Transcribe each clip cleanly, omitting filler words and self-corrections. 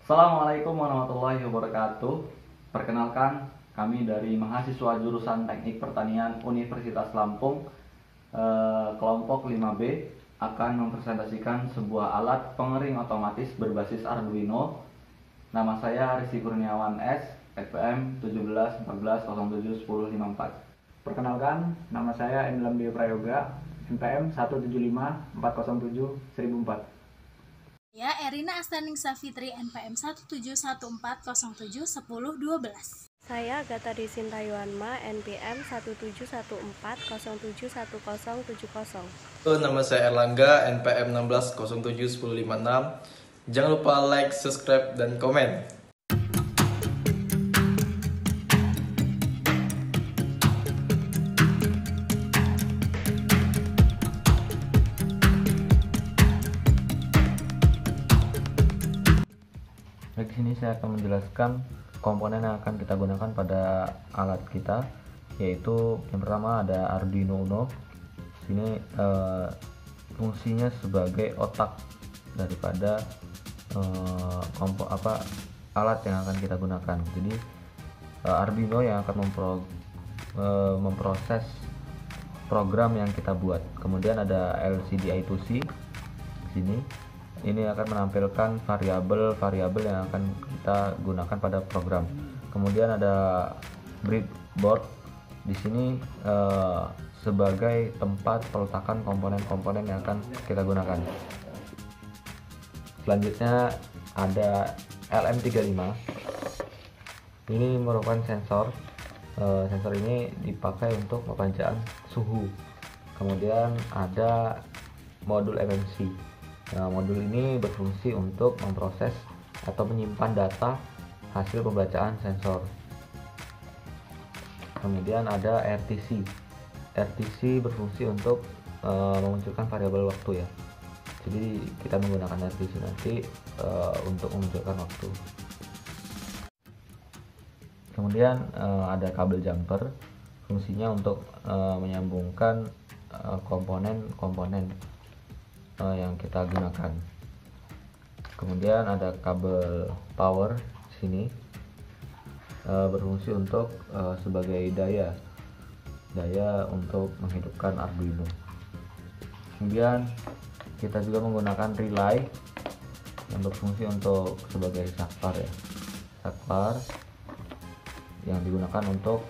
Assalamualaikum warahmatullahi wabarakatuh. Perkenalkan, kami dari mahasiswa jurusan Teknik Pertanian Universitas Lampung, kelompok 5B akan mempresentasikan sebuah alat pengering otomatis berbasis Arduino. Nama saya Rizky Kurniawan S, FPM 1714071054. Perkenalkan, nama saya Emilem Dio Prayoga, NPM 175407004. Ya, Erina Astaningsah Fitri, NPM 17140701012. Saya Agatha Sintayuanma, NPM 17140710070. Nama saya Erlangga, NPM 16071056. Jangan lupa like, subscribe, dan komen. Di sini saya akan menjelaskan komponen yang akan kita gunakan pada alat kita, yaitu yang pertama ada Arduino Uno. Sini fungsinya sebagai otak daripada alat yang akan kita gunakan. Jadi Arduino yang akan memproses program yang kita buat. Kemudian ada LCD I2C sini. Ini akan menampilkan variabel-variabel yang akan kita gunakan pada program. Kemudian ada breadboard di sini sebagai tempat peletakan komponen-komponen yang akan kita gunakan. Selanjutnya ada LM35. Ini merupakan sensor. Sensor ini dipakai untuk pemantauan suhu. Kemudian ada modul MMC. Nah, modul ini berfungsi untuk memproses atau menyimpan data hasil pembacaan sensor. Kemudian ada RTC. RTC berfungsi untuk memunculkan variabel waktu ya. Jadi kita menggunakan RTC nanti untuk memunculkan waktu. Kemudian ada kabel jumper. Fungsinya untuk menyambungkan komponen-komponen yang kita gunakan. Kemudian ada kabel power sini, berfungsi untuk sebagai daya untuk menghidupkan Arduino. Kemudian kita juga menggunakan relay yang berfungsi untuk sebagai saklar ya, saklar yang digunakan untuk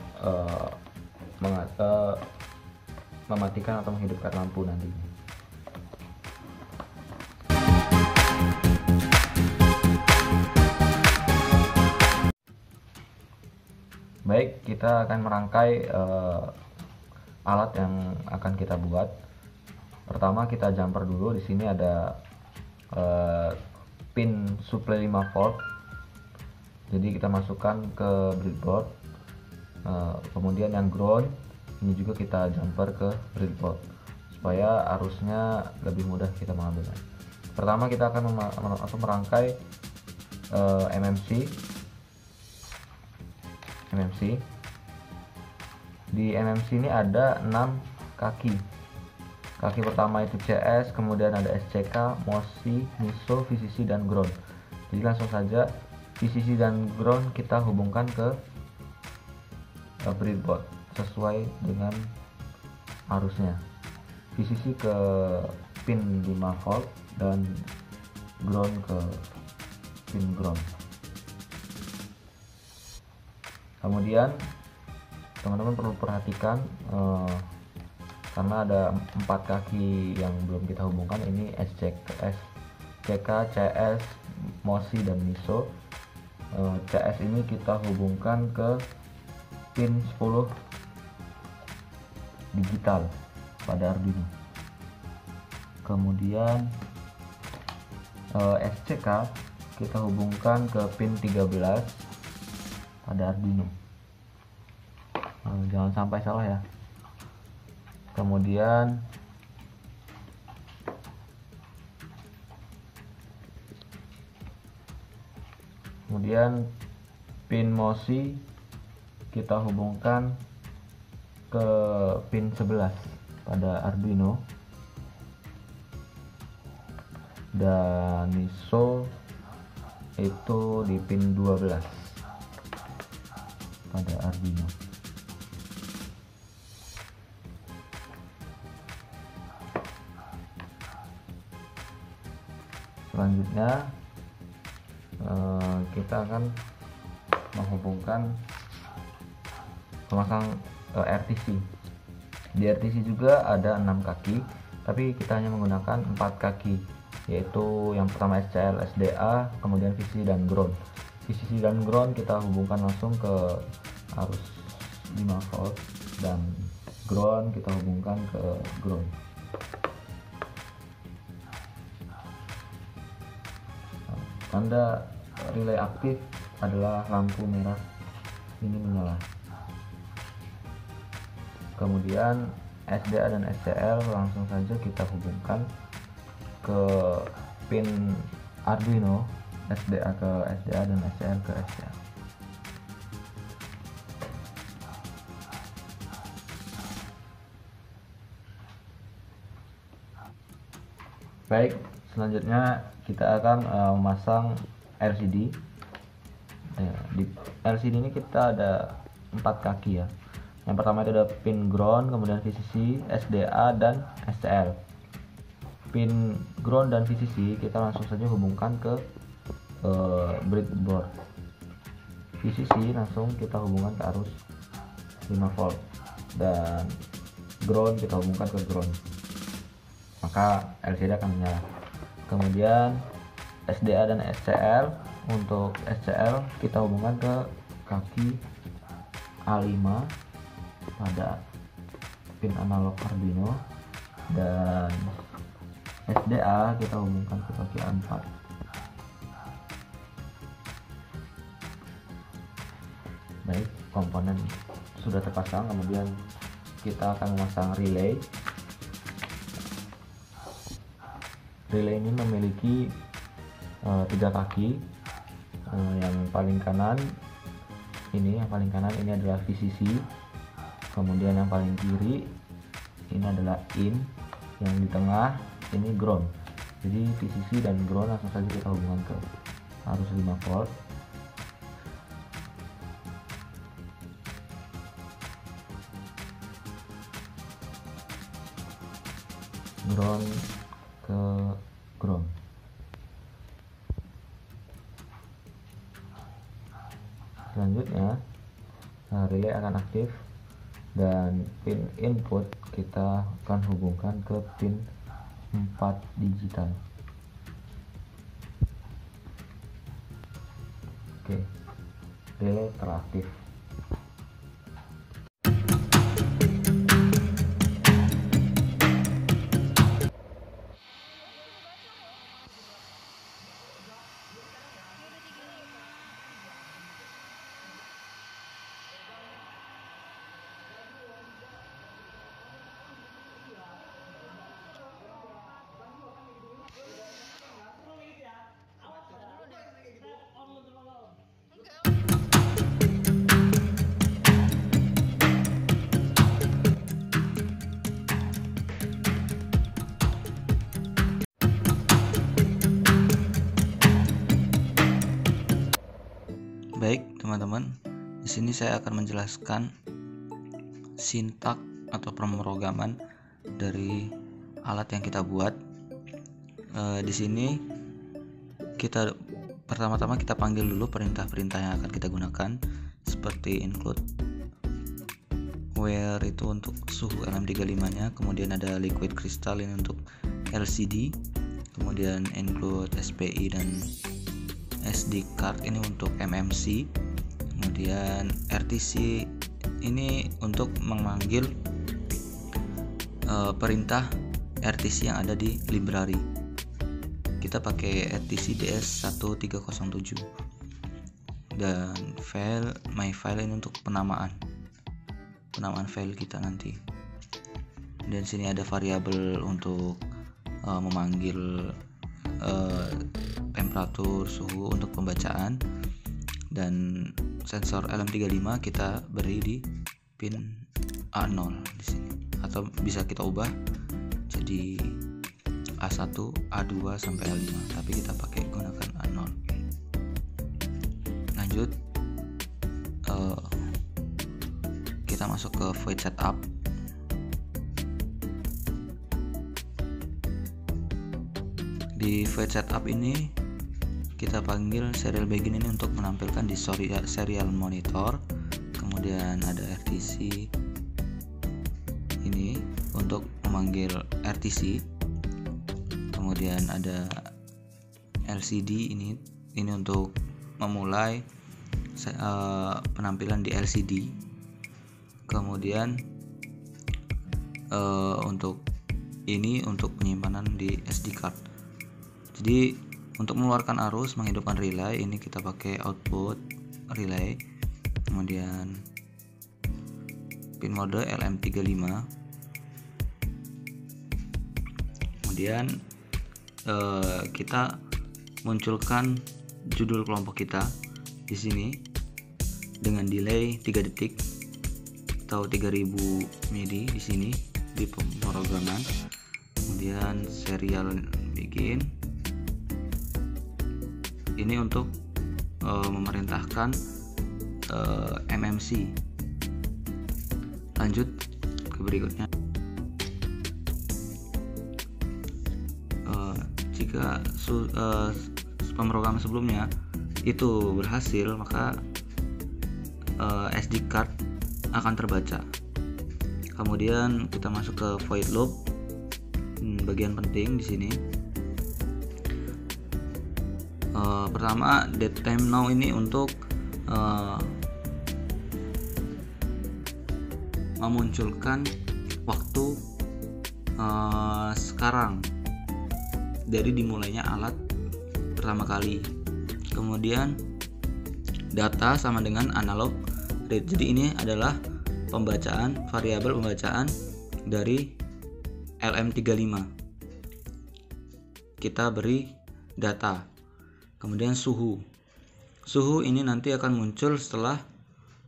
mematikan atau menghidupkan lampu nantinya. Baik, kita akan merangkai alat yang akan kita buat. Pertama kita jumper dulu. Di sini ada pin supply 5 volt. Jadi kita masukkan ke breadboard. Kemudian yang ground ini juga kita jumper ke breadboard supaya arusnya lebih mudah kita mengambilnya. Pertama kita akan merangkai MMC. Di MMC ini ada 6 kaki. Kaki pertama itu CS, kemudian ada SCK, MOSI, MISO, VCC, dan ground. Jadi langsung saja VCC dan ground kita hubungkan ke breadboard sesuai dengan arusnya. VCC ke pin 5 volt dan ground ke pin ground. Kemudian teman-teman perlu perhatikan karena ada 4 kaki yang belum kita hubungkan. Ini SCK, CS, MOSI, dan MISO. CS ini kita hubungkan ke pin 10 digital pada Arduino. Kemudian SCK kita hubungkan ke pin 13 pada Arduino. Jangan sampai salah ya. Kemudian pin MOSI kita hubungkan ke pin 11 pada Arduino. Dan MISO itu di pin 12 pada Arduino. Selanjutnya kita akan menghubungkan memasang RTC. Di RTC juga ada 6 kaki, tapi kita hanya menggunakan 4 kaki, yaitu yang pertama SCL, SDA, kemudian VCC dan ground. VCC dan ground kita hubungkan langsung ke arus 5 volt, dan ground kita hubungkan ke ground. Tanda relay aktif adalah lampu merah ini menyala. Kemudian SDA dan SCL langsung saja kita hubungkan ke pin Arduino, SDA ke SDA dan SCL ke SCL. Baik, selanjutnya kita akan memasang LCD. Di LCD ini kita ada 4 kaki ya. Yang pertama itu ada pin ground, kemudian VCC, SDA, dan SCL. Pin ground dan VCC kita langsung saja hubungkan ke breadboard. VCC langsung kita hubungkan ke arus 5 volt, dan ground kita hubungkan ke ground, maka LCD akan menyala. Kemudian SDA dan SCL, untuk SCL kita hubungkan ke kaki A5 pada pin analog Arduino, dan SDA kita hubungkan ke kaki A4. Baik, komponen sudah terpasang. Kemudian kita akan memasang relay. Relay ini memiliki 3 kaki. Yang paling kanan ini adalah VCC. Kemudian yang paling kiri ini adalah in, yang di tengah ini ground. Jadi VCC dan ground langsung saja kita hubungkan ke arus 5 volt. Ground ke ground. Selanjutnya relay akan aktif, dan pin input kita akan hubungkan ke pin 4 digital. Oke, relay teraktif. Baik teman-teman, di sini saya akan menjelaskan sintak atau pemrograman dari alat yang kita buat. Di sini kita pertama-tama kita panggil dulu perintah-perintah yang akan kita gunakan, seperti include where itu untuk suhu LM35-nya, kemudian ada liquid crystal ini untuk LCD, kemudian include SPI dan SD card ini untuk MMC, kemudian RTC ini untuk memanggil perintah RTC yang ada di library. Kita pakai RTC DS1307, dan file my file ini untuk penamaan file kita nanti. Dan sini ada variabel untuk memanggil temperatur, suhu untuk pembacaan, dan sensor LM35 kita beri di pin A0 di sini, atau bisa kita ubah jadi A1, A2 sampai A5, tapi kita pakai gunakan A0. masuk ke void setup. Di void setup ini kita panggil serial begin ini untuk menampilkan di serial monitor. Kemudian ada RTC ini untuk memanggil RTC. Kemudian ada LCD ini untuk memulai penampilan di LCD. Kemudian untuk penyimpanan di SD card. Jadi untuk mengeluarkan arus, menghidupkan relay, ini kita pakai output relay. Kemudian pin mode LM35. Kemudian kita munculkan judul kelompok kita di sini dengan delay 3 detik atau 3000 midi di sini di pemrograman. Kemudian serial begin ini untuk memerintahkan MMC. Lanjut ke berikutnya. Jika pemrograman sebelumnya itu berhasil, maka SD card akan terbaca. Kemudian kita masuk ke void loop. Bagian penting di sini. Pertama, date time now ini untuk memunculkan waktu sekarang dari dimulainya alat pertama kali. Kemudian data sama dengan analog read. Jadi ini adalah variabel pembacaan dari LM35. Kita beri data. Kemudian suhu ini nanti akan muncul setelah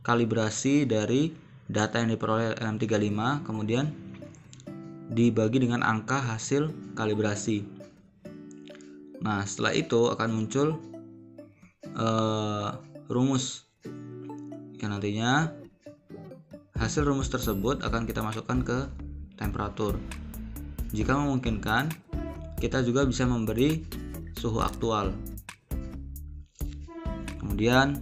kalibrasi dari data yang diperoleh LM35, kemudian dibagi dengan angka hasil kalibrasi. Nah, setelah itu akan muncul rumus yang nantinya hasil rumus tersebut akan kita masukkan ke temperatur. Jika memungkinkan, kita juga bisa memberi suhu aktual. Kemudian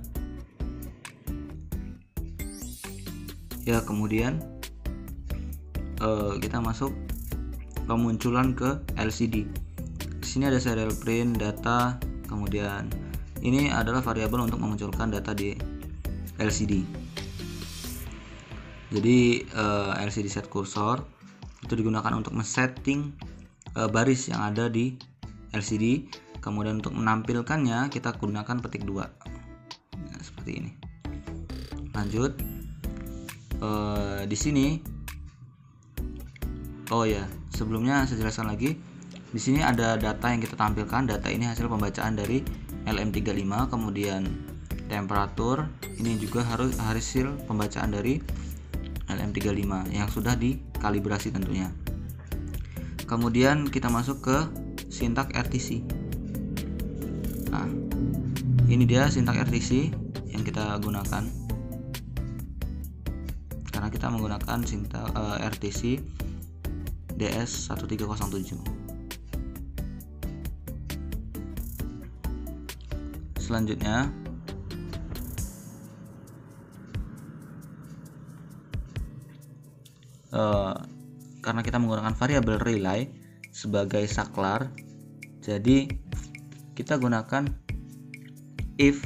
kita masuk pemunculan ke LCD. Di sini ada serial print data, kemudian ini adalah variabel untuk memunculkan data di LCD. Jadi LCD set cursor itu digunakan untuk men-setting baris yang ada di LCD. Kemudian untuk menampilkannya kita gunakan petik 2. Nah, seperti ini. Lanjut di sini. Sebelumnya saya jelaskan lagi. Di sini ada data yang kita tampilkan. Data ini hasil pembacaan dari LM35. Kemudian temperatur ini juga harus hasil pembacaan dari LM35 yang sudah dikalibrasi tentunya. Kemudian kita masuk ke sintak RTC. Nah, ini dia sintak RTC yang kita gunakan. Karena kita menggunakan sintak RTC DS1307. Selanjutnya karena kita menggunakan variabel relay sebagai saklar, jadi kita gunakan if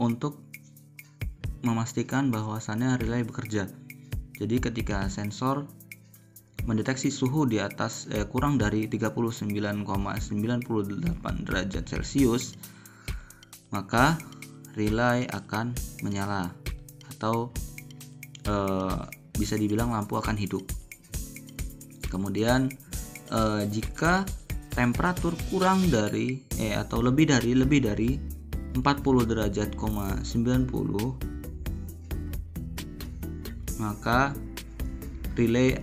untuk memastikan bahwasannya relay bekerja. Jadi ketika sensor mendeteksi suhu di atas kurang dari 39,98 derajat Celcius, maka relay akan menyala atau bisa dibilang lampu akan hidup. Kemudian jika temperatur kurang dari atau lebih dari 40 derajat, 90, maka relay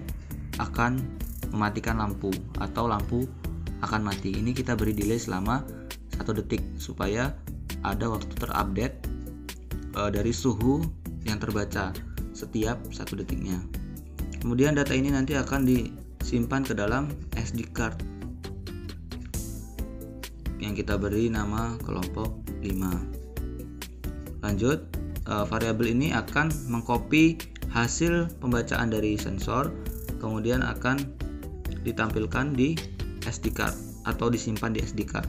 akan mematikan lampu atau lampu akan mati. Ini kita beri delay selama 1 detik supaya ada waktu terupdate dari suhu yang terbaca setiap 1 detiknya. Kemudian data ini nanti akan disimpan ke dalam SD card yang kita beri nama kelompok 5. Lanjut, variabel ini akan mengcopy hasil pembacaan dari sensor, kemudian akan ditampilkan di SD card atau disimpan di SD card.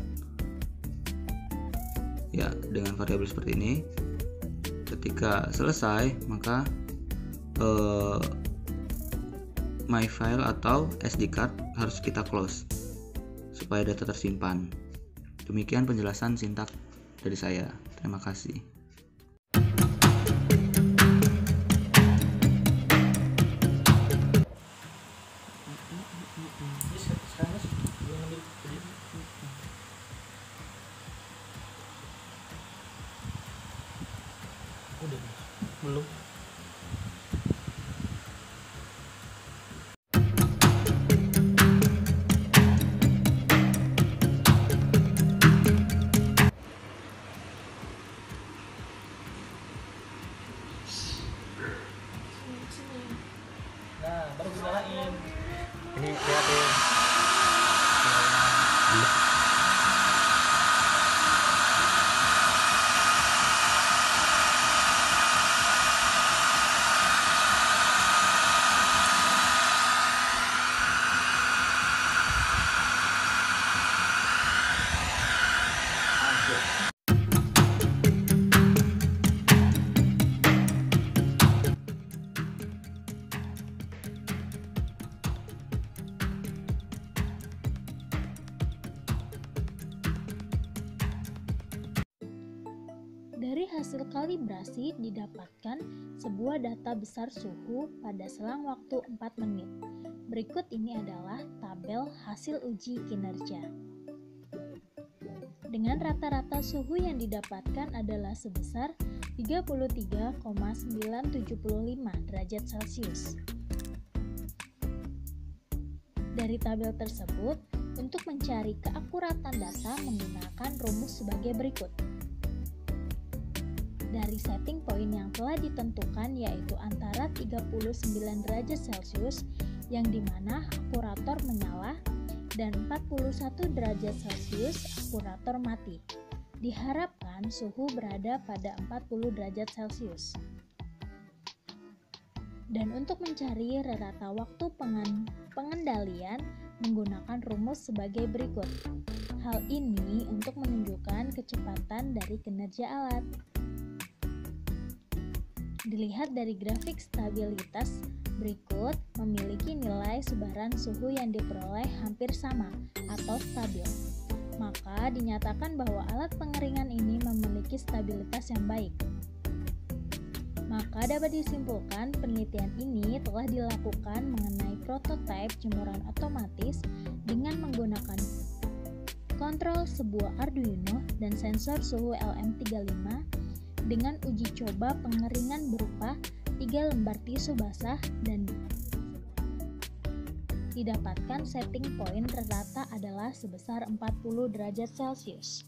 Ya, dengan variabel seperti ini. Ketika selesai, maka my file atau SD card harus kita close supaya data tersimpan. Demikian penjelasan sintak dari saya. Terima kasih. Belum. Nah, baru nyalain. Ini kreatif. Dari hasil kalibrasi didapatkan sebuah data besar suhu pada selang waktu 4 menit. Berikut ini adalah tabel hasil uji kinerja. Dengan rata-rata suhu yang didapatkan adalah sebesar 33,975 derajat Celcius. Dari tabel tersebut, untuk mencari keakuratan data menggunakan rumus sebagai berikut. Dari setting point yang telah ditentukan, yaitu antara 39 derajat Celcius yang dimana akurator menyala dan 41 derajat Celcius akurator mati. Diharapkan suhu berada pada 40 derajat Celcius. Dan untuk mencari rata waktu pengendalian menggunakan rumus sebagai berikut. Hal ini untuk menunjukkan kecepatan dari kinerja alat. Dilihat dari grafik stabilitas berikut, memiliki nilai sebaran suhu yang diperoleh hampir sama atau stabil. Maka dinyatakan bahwa alat pengeringan ini memiliki stabilitas yang baik. Maka dapat disimpulkan penelitian ini telah dilakukan mengenai prototipe jemuran otomatis dengan menggunakan kontrol sebuah Arduino dan sensor suhu LM35 dengan uji coba pengeringan berupa 3 lembar tisu basah dan didapatkan setting point rata adalah sebesar 40 derajat Celcius.